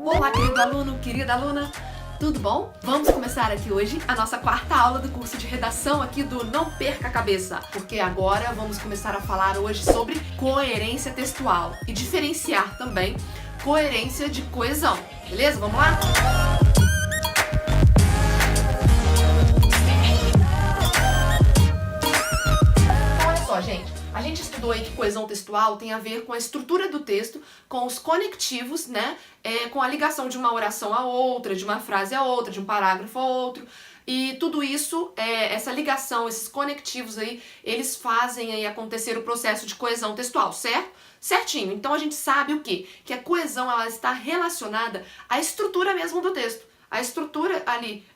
Olá, querido aluno, querida aluna, tudo bom? Vamos começar aqui hoje a nossa quarta aula do curso de redação aqui do Não Perca a Cabeça, porque agora vamos começar a falar hoje sobre coerência textual e diferenciar também coerência de coesão, beleza? Vamos lá? Então, olha só, gente. A gente estudou aí que coesão textual tem a ver com a estrutura do texto, com os conectivos, né? Com a ligação de uma oração a outra, de uma frase a outra, de um parágrafo a outro. E tudo isso, essa ligação, esses conectivos aí, eles fazem aí acontecer o processo de coesão textual, certo? Certinho. Então a gente sabe o quê? Que a coesão ela está relacionada à estrutura mesmo do texto. A estrutura ali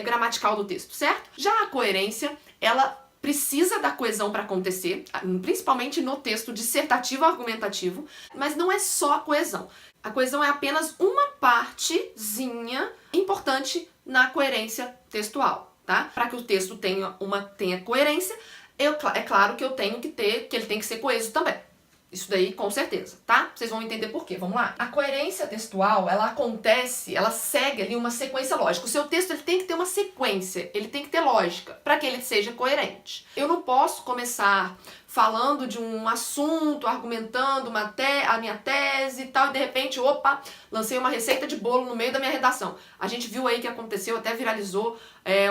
gramatical do texto, certo? Já a coerência, ela precisa da coesão para acontecer, principalmente no texto dissertativo argumentativo, mas não é só a coesão. A coesão é apenas uma partezinha importante na coerência textual, tá? Para que o texto tenha coerência, é claro que ele tem que ser coeso também. Isso daí, com certeza, tá? Vocês vão entender por quê. Vamos lá? A coerência textual, ela segue ali uma sequência lógica. O seu texto ele tem que ter uma sequência, ele tem que ter lógica para que ele seja coerente. Eu não posso começar falando de um assunto, argumentando a minha tese e tal, e de repente, opa, lancei uma receita de bolo no meio da minha redação. A gente viu aí que aconteceu, até viralizou,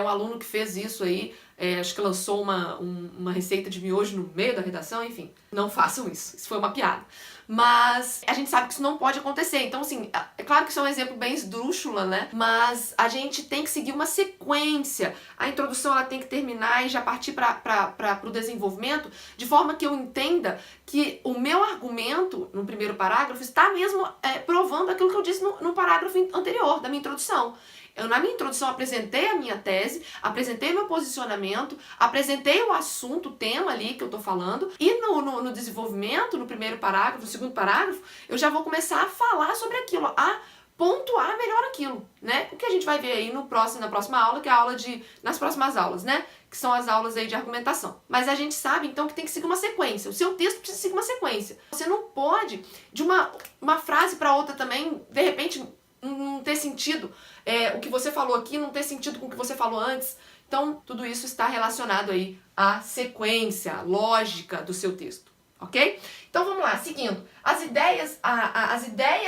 um aluno que fez isso aí, acho que lançou uma receita de miojo no meio da redação, enfim. Não façam isso, isso foi uma piada. Mas a gente sabe que isso não pode acontecer, então assim, é claro que isso é um exemplo bem esdrúxula, né? Mas a gente tem que seguir uma sequência. A introdução ela tem que terminar e já partir para o desenvolvimento, de forma que eu entenda que o meu argumento no primeiro parágrafo está mesmo provando aquilo que eu disse no parágrafo anterior, da minha introdução. Eu, na minha introdução, apresentei a minha tese, apresentei meu posicionamento, apresentei o assunto, o tema ali que eu tô falando, e no desenvolvimento, no primeiro parágrafo, no segundo parágrafo, eu já vou começar a falar sobre aquilo, a pontuar melhor aquilo, né? O que a gente vai ver aí na próxima aula, que é a aula nas próximas aulas, né? Que são as aulas aí de argumentação. Mas a gente sabe, então, que tem que seguir uma sequência. O seu texto precisa seguir uma sequência. Você não pode, de uma frase para outra também, de repente, não ter sentido, o que você falou aqui não ter sentido com o que você falou antes. Então, tudo isso está relacionado aí à sequência, à lógica do seu texto, ok? Então, vamos lá, seguindo. As ideias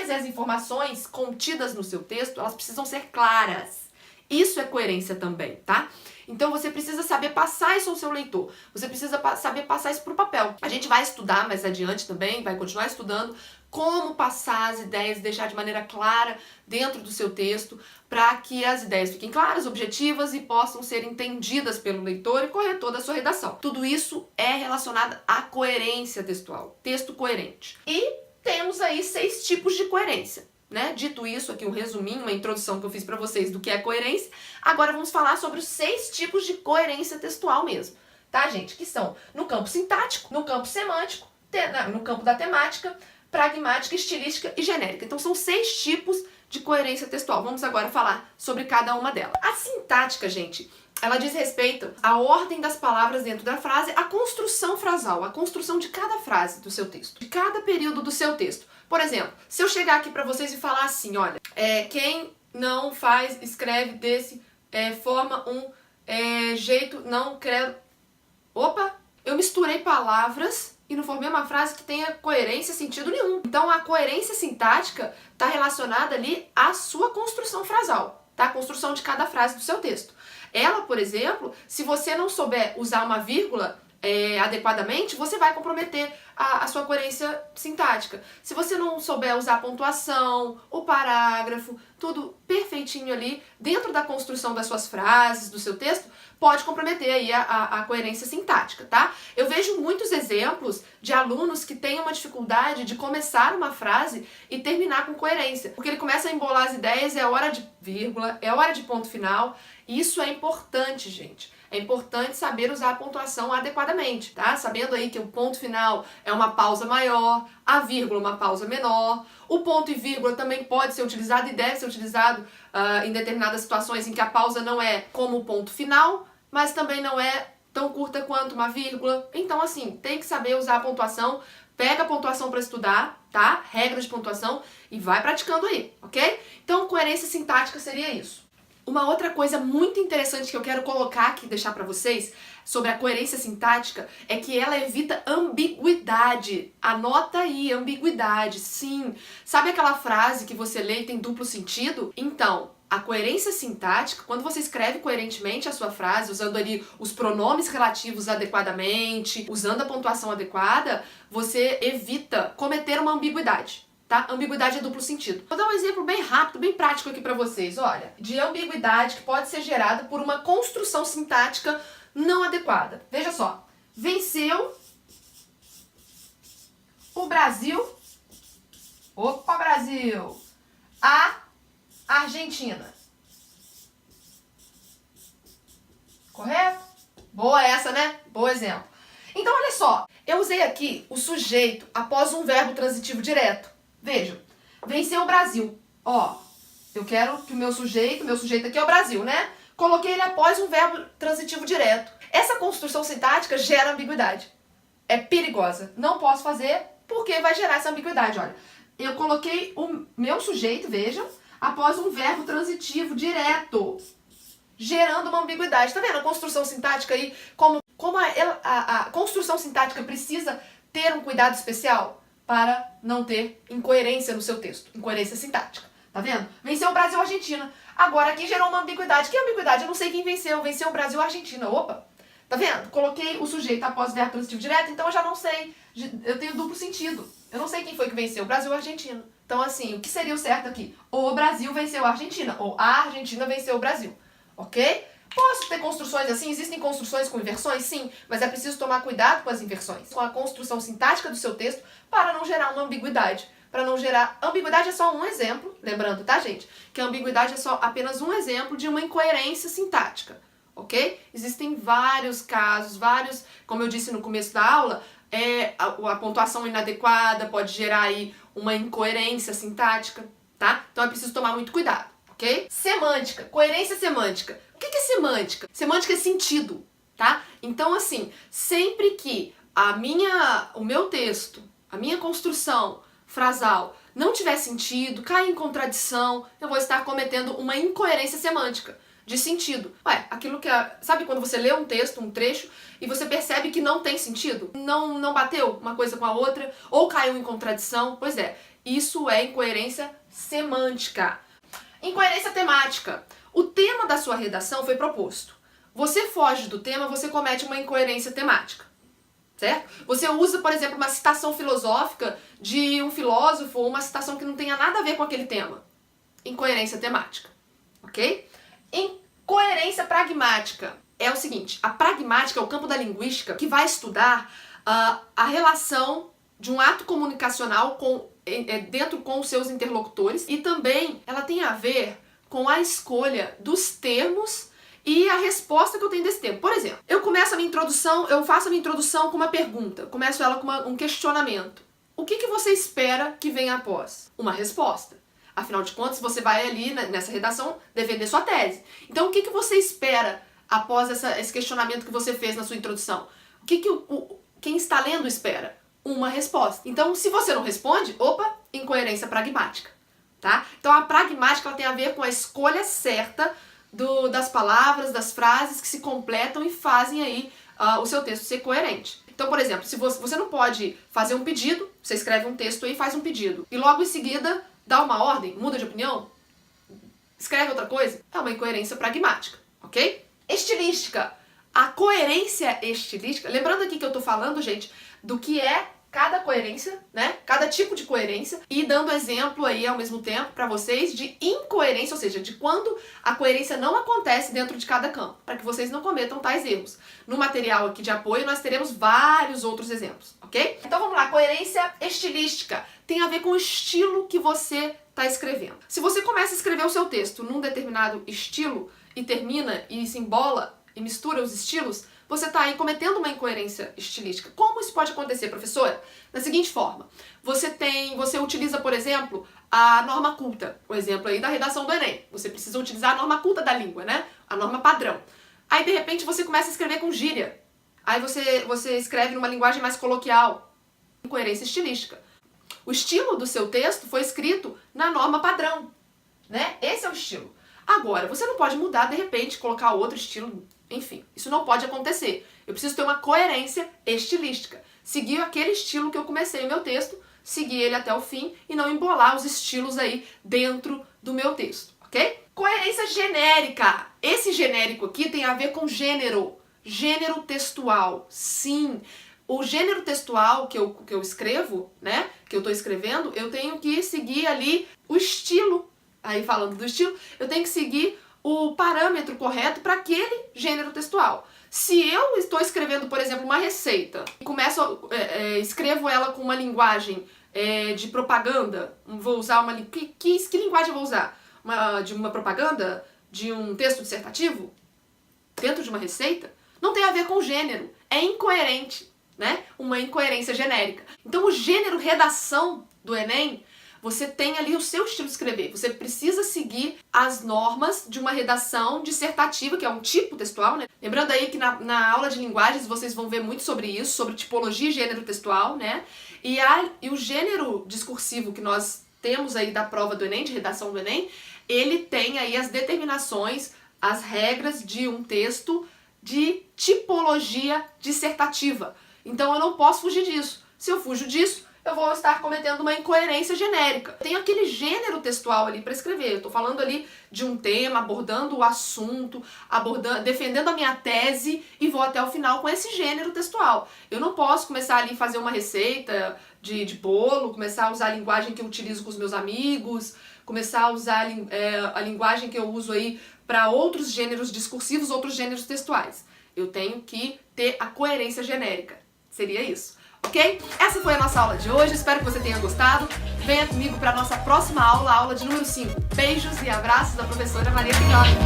e as informações contidas no seu texto, elas precisam ser claras. Isso é coerência também, tá? Então você precisa saber passar isso ao seu leitor. Você precisa saber passar isso para o papel. A gente vai estudar mais adiante também, vai continuar estudando como passar as ideias, deixar de maneira clara dentro do seu texto, para que as ideias fiquem claras, objetivas e possam ser entendidas pelo leitor e corretor da sua redação. Tudo isso é relacionado à coerência textual, texto coerente. E temos aí 6 tipos de coerência. Né? Dito isso aqui, um resuminho, uma introdução que eu fiz para vocês do que é coerência, agora vamos falar sobre os 6 tipos de coerência textual mesmo, tá, gente? Que são no campo sintático, no campo semântico, no campo da temática, pragmática, estilística e genérica. Então são 6 tipos de coerência textual. Vamos agora falar sobre cada uma delas. A sintática, gente, ela diz respeito à ordem das palavras dentro da frase, à construção frasal, a construção de cada frase do seu texto, de cada período do seu texto. Por exemplo, se eu chegar aqui pra vocês e falar assim, olha, quem não escreve forma jeito, não quero... Opa, eu misturei palavras e não formei uma frase que tenha coerência, sentido nenhum. Então a coerência sintática está relacionada ali à sua construção frasal, tá? A construção de cada frase do seu texto. Ela, por exemplo, se você não souber usar uma vírgula adequadamente, você vai comprometer a sua coerência sintática. Se você não souber usar a pontuação, o parágrafo, tudo perfeitinho ali, dentro da construção das suas frases, do seu texto, pode comprometer aí a coerência sintática, tá? Eu vejo muitos exemplos de alunos que têm uma dificuldade de começar uma frase e terminar com coerência, porque ele começa a embolar as ideias, é hora de vírgula, é hora de ponto final. Isso é importante, gente. É importante saber usar a pontuação adequadamente, tá? Sabendo aí que o ponto final é uma pausa maior, a vírgula uma pausa menor, o ponto e vírgula também pode ser utilizado e deve ser utilizado em determinadas situações em que a pausa não é como o ponto final, mas também não é tão curta quanto uma vírgula. Então, assim, tem que saber usar a pontuação. Pega a pontuação para estudar, tá? Regras de pontuação e vai praticando aí, ok? Então, coerência sintática seria isso. Uma outra coisa muito interessante que eu quero colocar aqui, deixar pra vocês, sobre a coerência sintática, é que ela evita ambiguidade. Anota aí, ambiguidade, sim. Sabe aquela frase que você lê e tem duplo sentido? Então, a coerência sintática, quando você escreve coerentemente a sua frase, usando ali os pronomes relativos adequadamente, usando a pontuação adequada, você evita cometer uma ambiguidade. Tá? Ambiguidade é duplo sentido. Vou dar um exemplo bem rápido, bem prático aqui pra vocês. Olha, de ambiguidade que pode ser gerada por uma construção sintática não adequada. Veja só. Venceu o Brasil. Opa, Brasil! A Argentina. Correto? Boa essa, né? Bom exemplo. Então, olha só. Eu usei aqui o sujeito após um verbo transitivo direto. Vejam, venceu o Brasil. Ó, eu quero que o meu sujeito aqui é o Brasil, né? Coloquei ele após um verbo transitivo direto. Essa construção sintática gera ambiguidade. É perigosa. Não posso fazer porque vai gerar essa ambiguidade. Olha, eu coloquei o meu sujeito, vejam, após um verbo transitivo direto, gerando uma ambiguidade. Tá vendo a construção sintática aí? Como a construção sintática precisa ter um cuidado especial para não ter incoerência no seu texto. Incoerência sintática. Tá vendo? Venceu o Brasil ou a Argentina. Agora aqui gerou uma ambiguidade. Que ambiguidade? Eu não sei quem venceu. Venceu o Brasil ou a Argentina. Opa! Tá vendo? Coloquei o sujeito após o verbo transitivo direto, então eu já não sei. Eu tenho duplo sentido. Eu não sei quem foi que venceu, o Brasil ou a Argentina. Então, assim, o que seria o certo aqui? Ou o Brasil venceu a Argentina, ou a Argentina venceu o Brasil. Ok? Posso ter construções assim? Existem construções com inversões? Sim, mas é preciso tomar cuidado com as inversões, com a construção sintática do seu texto, para não gerar uma ambiguidade. Para não gerar... Ambiguidade é só um exemplo, lembrando, tá, gente? Que a ambiguidade é só apenas um exemplo de uma incoerência sintática, ok? Existem vários casos, como eu disse no começo da aula, a pontuação inadequada pode gerar aí uma incoerência sintática, tá? Então é preciso tomar muito cuidado, ok? Semântica, coerência semântica. O que é semântica? Semântica é sentido, tá? Então, assim, sempre que o meu texto, a minha construção frasal não tiver sentido, cair em contradição, eu vou estar cometendo uma incoerência semântica de sentido. Ué, aquilo que sabe quando você lê um texto, um trecho, e você percebe que não tem sentido? Não bateu uma coisa com a outra, ou caiu em contradição? Pois é, isso é incoerência semântica. Incoerência temática. O tema da sua redação foi proposto. Você foge do tema, você comete uma incoerência temática. Certo? Você usa, por exemplo, uma citação filosófica de um filósofo ou uma citação que não tenha nada a ver com aquele tema. Incoerência temática. Ok? Incoerência pragmática. É o seguinte, a pragmática é o campo da linguística que vai estudar a relação de um ato comunicacional dentro com os seus interlocutores e também ela tem a ver com a escolha dos termos e a resposta que eu tenho desse termo. Por exemplo, eu faço a minha introdução com uma pergunta, começo ela com um questionamento. O que você espera que venha após? Uma resposta. Afinal de contas, você vai ali nessa redação defender sua tese. Então, o que você espera após esse questionamento que você fez na sua introdução? O que quem está lendo espera? Uma resposta. Então, se você não responde, opa, incoerência pragmática. Tá? Então, a pragmática ela tem a ver com a escolha certa das palavras, das frases que se completam e fazem aí o seu texto ser coerente. Então, por exemplo, se você não pode fazer um pedido, você escreve um texto aí e faz um pedido, e logo em seguida dá uma ordem, muda de opinião, escreve outra coisa, é uma incoerência pragmática, ok? Estilística. A coerência estilística, lembrando aqui que eu tô falando, gente, do que é cada coerência, né? Cada tipo de coerência e dando exemplo aí ao mesmo tempo para vocês de incoerência, ou seja, de quando a coerência não acontece dentro de cada campo, para que vocês não cometam tais erros. No material aqui de apoio nós teremos vários outros exemplos, ok? Então vamos lá, coerência estilística tem a ver com o estilo que você está escrevendo. Se você começa a escrever o seu texto num determinado estilo e termina e se embola e mistura os estilos, você está aí cometendo uma incoerência estilística. Como isso pode acontecer, professora? Da seguinte forma, você utiliza, por exemplo, a norma culta, o exemplo aí da redação do Enem. Você precisa utilizar a norma culta da língua, né? A norma padrão. Aí, de repente, você começa a escrever com gíria. Aí você escreve numa linguagem mais coloquial. Incoerência estilística. O estilo do seu texto foi escrito na norma padrão, né? Esse é o estilo. Agora, você não pode mudar, de repente, colocar outro estilo, enfim, isso não pode acontecer. Eu preciso ter uma coerência estilística. Seguir aquele estilo que eu comecei o meu texto, seguir ele até o fim e não embolar os estilos aí dentro do meu texto, ok? Coerência genérica. Esse genérico aqui tem a ver com gênero. Gênero textual, sim. O gênero textual que eu escrevo, né, que eu estou escrevendo, eu tenho que seguir ali o estilo. Aí falando do estilo, eu tenho que seguir o parâmetro correto para aquele gênero textual. Se eu estou escrevendo, por exemplo, uma receita e escrevo ela com uma linguagem de propaganda, vou usar uma... Que linguagem eu vou usar? De uma propaganda? De um texto dissertativo? Dentro de uma receita? Não tem a ver com gênero. É incoerente, né? Uma incoerência genérica. Então o gênero redação do Enem, você tem ali o seu estilo de escrever. Você precisa seguir as normas de uma redação dissertativa, que é um tipo textual, né? Lembrando aí que na aula de linguagens vocês vão ver muito sobre isso, sobre tipologia e gênero textual, né? E o gênero discursivo que nós temos aí da prova do Enem, de redação do Enem, ele tem aí as determinações, as regras de um texto de tipologia dissertativa. Então eu não posso fugir disso. Se eu fujo disso, eu vou estar cometendo uma incoerência genérica. Tem aquele gênero textual ali para escrever. Eu estou falando ali de um tema, abordando o assunto, defendendo a minha tese e vou até o final com esse gênero textual. Eu não posso começar ali a fazer uma receita de bolo, começar a usar a linguagem que eu utilizo com os meus amigos, começar a usar a linguagem que eu uso aí para outros gêneros discursivos, outros gêneros textuais. Eu tenho que ter a coerência genérica. Seria isso. Ok? Essa foi a nossa aula de hoje, espero que você tenha gostado. Venha comigo para a nossa próxima aula, a aula de número 5. Beijos e abraços da professora Maria Filhota.